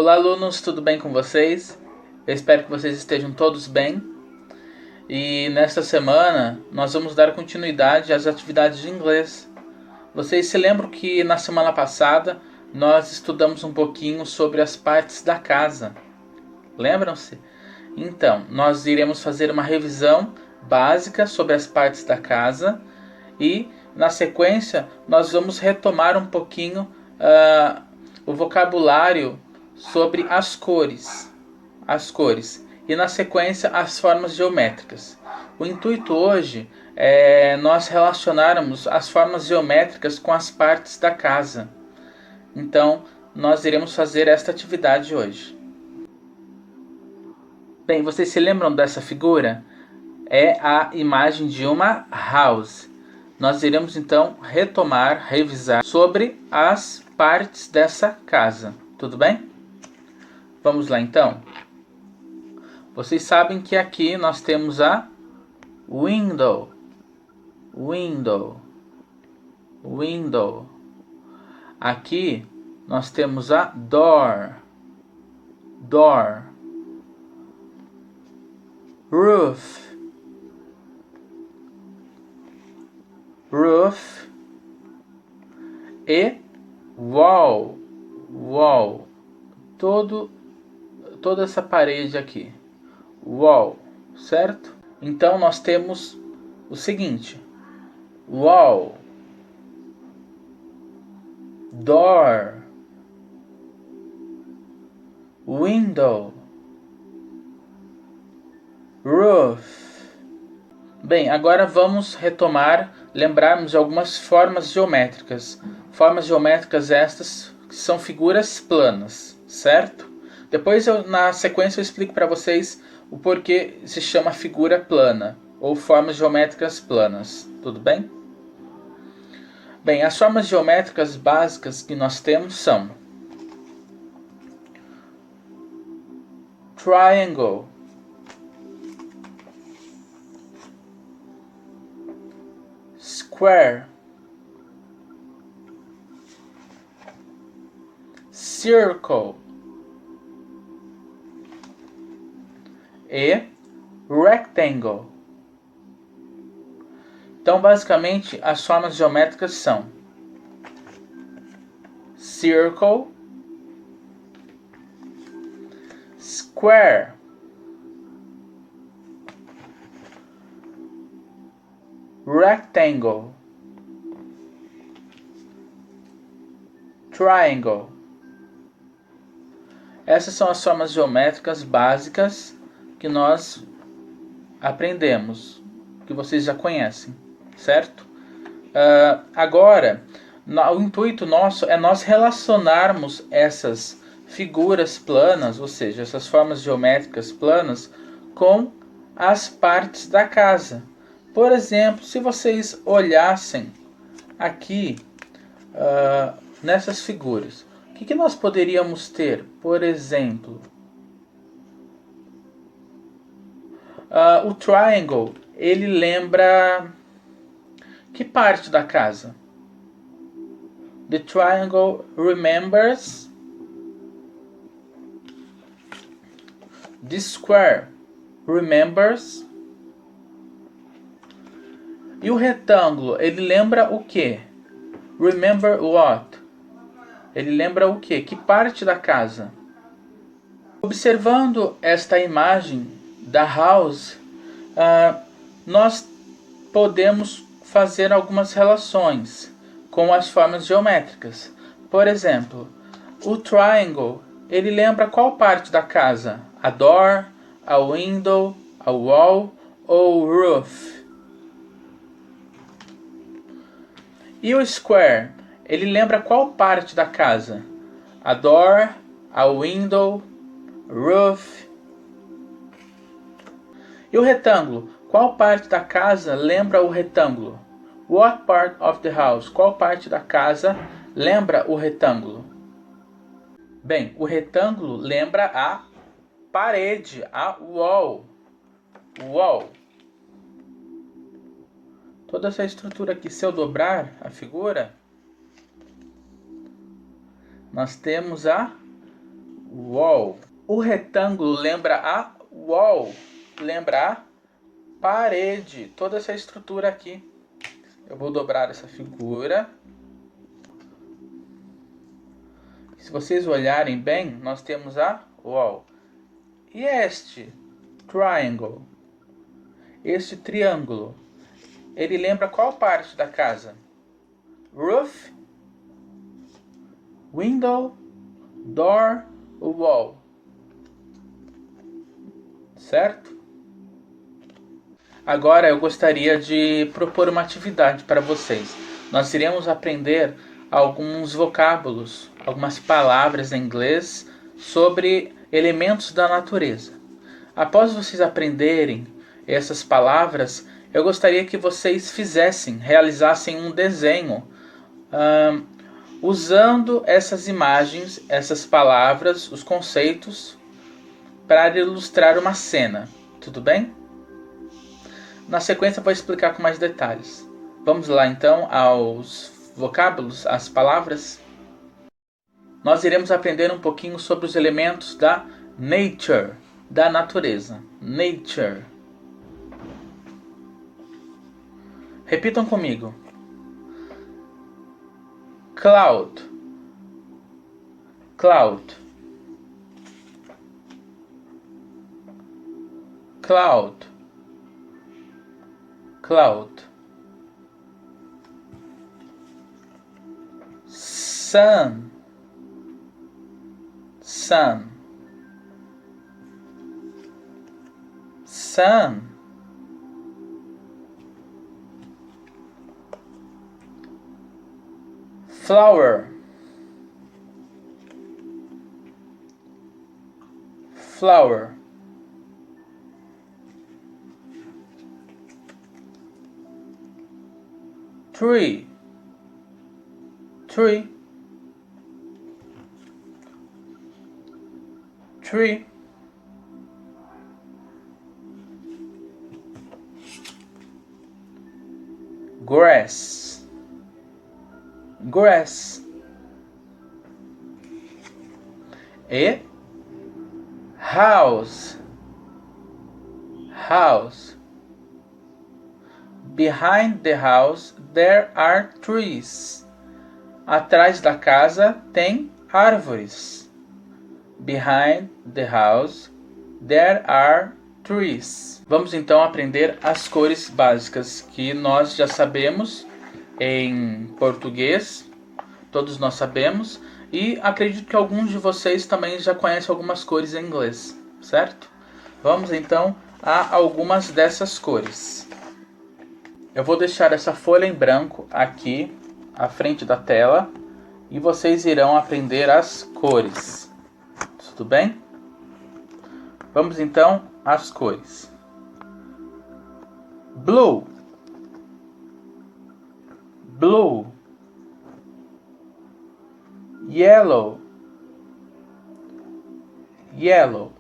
Olá, alunos, tudo bem com vocês? Eu espero que vocês estejam todos bem. E nesta semana nós vamos dar continuidade às atividades de inglês. Vocês se lembram que na semana passada nós estudamos um pouquinho sobre as partes da casa? Lembram-se? Então, nós iremos fazer uma revisão básica sobre as partes da casa e, na sequência, nós vamos retomar um pouquinho o vocabulário sobre as cores. E, na sequência, as formas geométricas. O intuito hoje é nós relacionarmos as formas geométricas com as partes da casa. Então, nós iremos fazer esta atividade hoje. Bem, vocês se lembram dessa figura? É a imagem de uma house. Nós iremos então revisar sobre as partes dessa casa. Tudo bem? Vamos lá então. Vocês sabem que aqui nós temos a window. Aqui nós temos a door. Roof e wall. Toda essa parede aqui. Wall, certo? Então nós temos o seguinte: wall, door, window, roof. Bem, agora vamos lembrarmos de algumas formas geométricas. Formas geométricas estas que são figuras planas, certo? Depois, na sequência, eu explico para vocês o porquê se chama figura plana ou formas geométricas planas. Tudo bem? Bem, as formas geométricas básicas que nós temos são triangle, square, circle e rectangle. Então, basicamente, as formas geométricas são circle, square, rectangle, triangle. Essas são as formas geométricas básicas que nós aprendemos, que vocês já conhecem, certo? Agora, o intuito nosso é nós relacionarmos essas figuras planas, ou seja, essas formas geométricas planas, com as partes da casa. Por exemplo, se vocês olhassem aqui nessas figuras, o que nós poderíamos ter? Por exemplo, o triangle, ele lembra que parte da casa? The triangle remembers the square. Remembers. E o retângulo, ele lembra o que? Remember what? Ele lembra o que? Que parte da casa? Observando esta imagem da house, nós podemos fazer algumas relações com as formas geométricas. Por exemplo, o triangle, ele lembra qual parte da casa? A door, a window, a wall ou roof? E o square, ele lembra qual parte da casa? A door, a window, roof. E o retângulo, qual parte da casa lembra o retângulo? What part of the house? Qual parte da casa lembra o retângulo? Bem, o retângulo lembra a parede, a wall. Toda essa estrutura aqui, se eu dobrar a figura, nós temos a wall. O retângulo lembra a wall, lembra a parede, toda essa estrutura aqui. Eu vou dobrar essa figura. Se vocês olharem bem, nós temos a wall. E este triangle, este triângulo, ele lembra qual parte da casa? Roof, window, door, wall. Certo? Agora eu gostaria de propor uma atividade para vocês. Nós iremos aprender alguns vocábulos, algumas palavras em inglês sobre elementos da natureza. Após vocês aprenderem essas palavras, eu gostaria que vocês realizassem um desenho usando essas imagens, essas palavras, os conceitos, para ilustrar uma cena. Tudo bem? Na sequência eu vou explicar com mais detalhes. Vamos lá então aos vocábulos, às palavras. Nós iremos aprender um pouquinho sobre os elementos da nature, da natureza. Nature. Repitam comigo. Cloud. Cloud. Cloud. Cloud. Sun. Sun. Sun. Flower. Flower. Tree. Tree. Tree. Grass. Grass. E house. House. Behind the house there are trees. Atrás da casa tem árvores. Behind the house there are trees. Vamos então aprender as cores básicas que nós já sabemos em português. Todos nós sabemos. E acredito que alguns de vocês também já conhecem algumas cores em inglês, certo? Vamos então a algumas dessas cores. Eu vou deixar essa folha em branco aqui à frente da tela e vocês irão aprender as cores. Tudo bem? Vamos então às cores. Blue. Blue. Yellow. Yellow.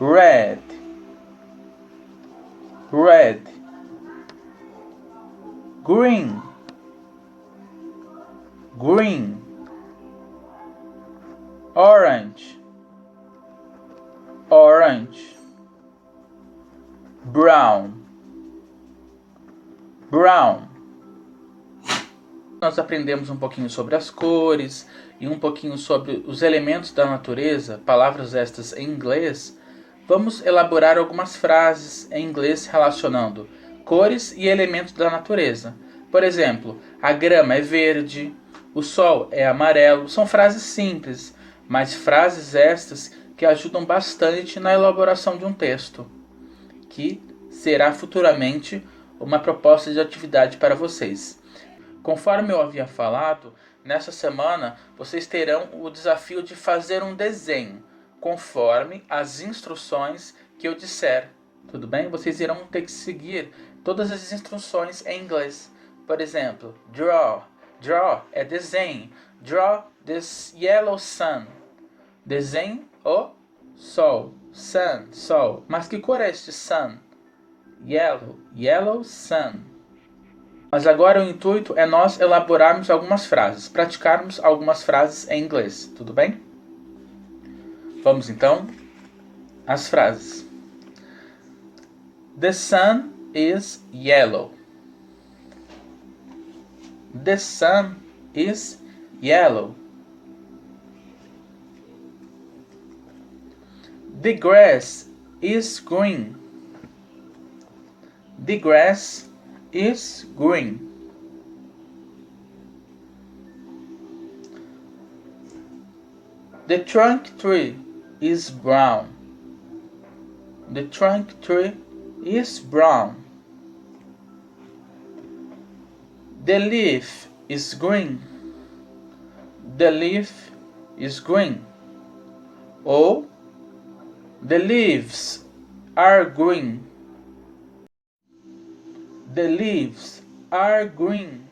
Red. Red. Green. Green. Orange. Orange. Brown. Brown. Nós aprendemos um pouquinho sobre as cores e um pouquinho sobre os elementos da natureza, palavras estas em inglês. Vamos elaborar algumas frases em inglês relacionando cores e elementos da natureza. Por exemplo, a grama é verde, o sol é amarelo. São frases simples, mas frases estas que ajudam bastante na elaboração de um texto, que será futuramente uma proposta de atividade para vocês. Conforme eu havia falado, nessa semana vocês terão o desafio de fazer um desenho, conforme as instruções que eu disser. Tudo bem? Vocês irão ter que seguir todas as instruções em inglês. Por exemplo, draw. Draw é desenho. Draw this yellow sun. Desenhe o sol. Sun, sol. Mas que cor é este sun? Yellow. Yellow sun. Mas agora o intuito é nós elaborarmos algumas frases, praticarmos algumas frases em inglês, tudo bem? Vamos então às frases. The sun is yellow. The sun is yellow. The grass is green. The grass is green. The trunk tree is brown. The trunk tree is brown. The leaf is green. The leaf is green. Ou the leaves are green. The leaves are green.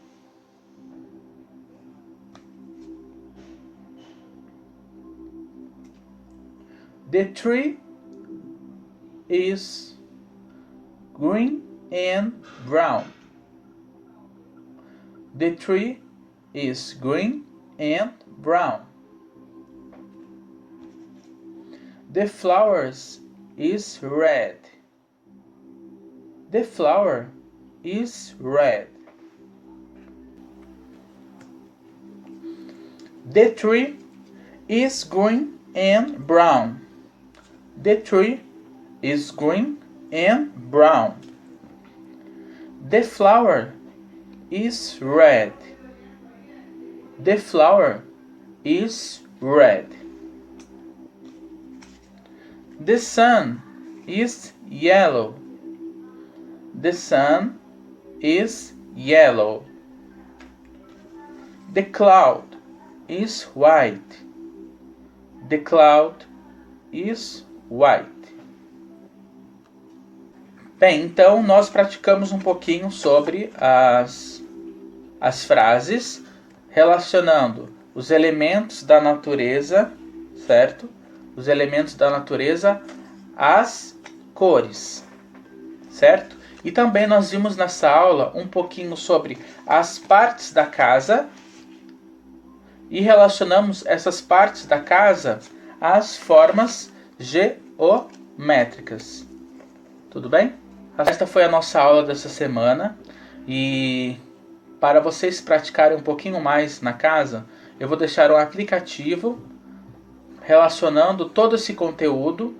The tree is green and brown. The tree is green and brown. The flowers is red. The flower is red. The tree is green and brown. The tree is green and brown. The flower is red. The flower is red. The sun is yellow. The sun is yellow. The cloud is white. The cloud is white. Bem, então nós praticamos um pouquinho sobre as frases relacionando os elementos da natureza, certo? Os elementos da natureza às cores, certo? E também nós vimos nessa aula um pouquinho sobre as partes da casa e relacionamos essas partes da casa às formas geométricas. Tudo bem? Esta foi a nossa aula dessa semana e para vocês praticarem um pouquinho mais na casa, eu vou deixar um aplicativo relacionando todo esse conteúdo,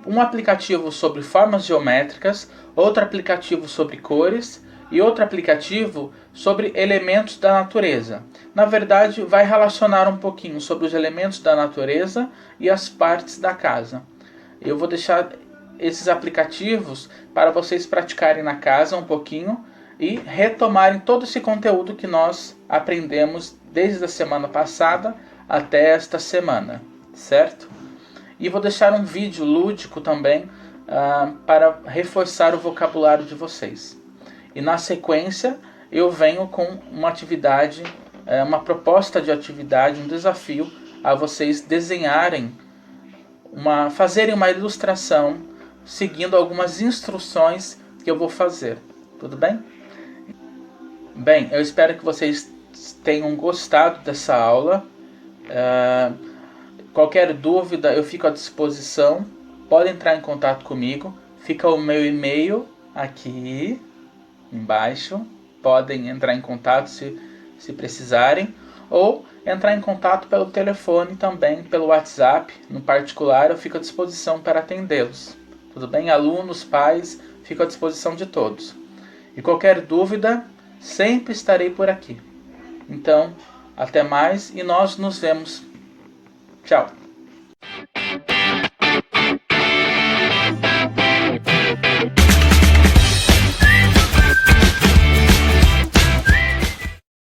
um aplicativo sobre formas geométricas, outro aplicativo sobre cores e outro aplicativo sobre elementos da natureza. Na verdade, vai relacionar um pouquinho sobre os elementos da natureza e as partes da casa. Eu vou deixar esses aplicativos para vocês praticarem na casa um pouquinho e retomarem todo esse conteúdo que nós aprendemos desde a semana passada até esta semana, certo? E vou deixar um vídeo lúdico também para reforçar o vocabulário de vocês. E na sequência eu venho com uma atividade, uma proposta de atividade, um desafio a vocês desenharem, fazerem uma ilustração seguindo algumas instruções que eu vou fazer. Tudo bem? Bem, eu espero que vocês tenham gostado dessa aula. Qualquer dúvida eu fico à disposição. Podem entrar em contato comigo. Fica o meu e-mail aqui embaixo. Podem entrar em contato se precisarem. Ou entrar em contato pelo telefone também, pelo WhatsApp. No particular, eu fico à disposição para atendê-los. Tudo bem? Alunos, pais, fico à disposição de todos. E qualquer dúvida, sempre estarei por aqui. Então, até mais e nós nos vemos. Tchau!